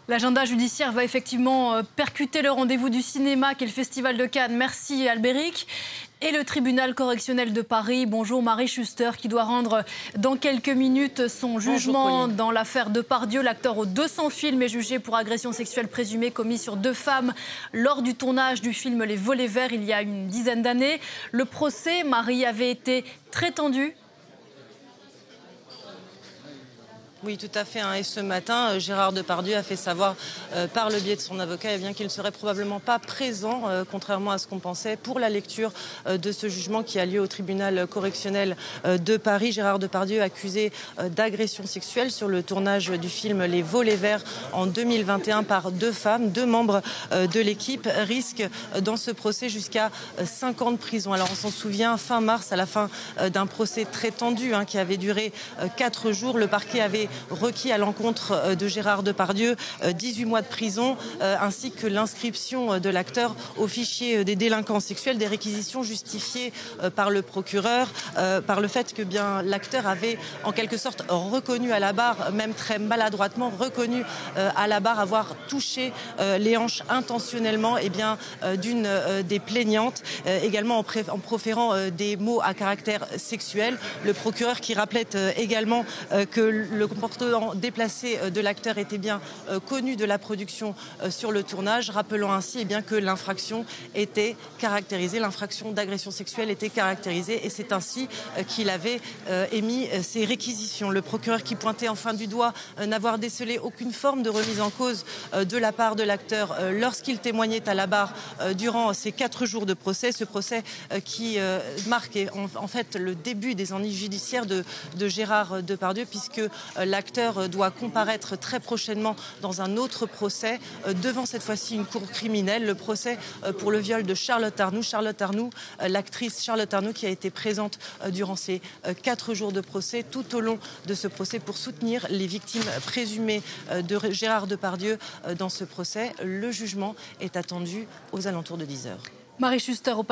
L'agenda judiciaire va effectivement percuter le rendez-vous du cinéma, qui est le Festival de Cannes. Merci Albéric. Et le tribunal correctionnel de Paris. Bonjour Marie Schuster, qui doit rendre dans quelques minutes son jugement dans l'affaire Depardieu. L'acteur aux 200 films est jugé pour agression sexuelle présumée commise sur 2 femmes lors du tournage du film Les Volets Verts il y a une dizaine d'années. Le procès, Marie, avait été très tendu. Oui, tout à fait. Et ce matin, Gérard Depardieu a fait savoir par le biais de son avocat qu'il ne serait probablement pas présent, contrairement à ce qu'on pensait, pour la lecture de ce jugement qui a lieu au tribunal correctionnel de Paris. Gérard Depardieu accusé d'agression sexuelle sur le tournage du film Les Volets Verts en 2021 par 2 femmes, 2 membres de l'équipe, risque dans ce procès jusqu'à 5 ans de prison. Alors on s'en souvient, fin mars, à la fin d'un procès très tendu qui avait duré 4 jours, le parquet avait requis à l'encontre de Gérard Depardieu 18 mois de prison ainsi que l'inscription de l'acteur au fichier des délinquants sexuels, des réquisitions justifiées par le procureur, par le fait que l'acteur avait en quelque sorte reconnu à la barre, même très maladroitement reconnu à la barre avoir touché les hanches intentionnellement d'une des plaignantes, également en proférant des mots à caractère sexuel. Le procureur qui rappelait également que le comportement déplacé de l'acteur était bien connu de la production sur le tournage, rappelant ainsi que l'infraction était caractérisée, l'infraction d'agression sexuelle était caractérisée, et c'est ainsi qu'il avait émis ces réquisitions. Le procureur qui pointait enfin du doigt n'avoir décelé aucune forme de remise en cause de la part de l'acteur lorsqu'il témoignait à la barre durant ces 4 jours de procès, ce procès qui marque en fait le début des ennuis judiciaires de Gérard Depardieu, puisque l'acteur doit comparaître très prochainement dans un autre procès devant cette fois-ci une cour criminelle, le procès pour le viol de Charlotte Arnoult. Charlotte Arnoult, l'actrice Charlotte Arnoult, qui a été présente durant ces 4 jours de procès, tout au long de ce procès, pour soutenir les victimes présumées de Gérard Depardieu dans ce procès. Le jugement est attendu aux alentours de 10 h. Marie Schuster,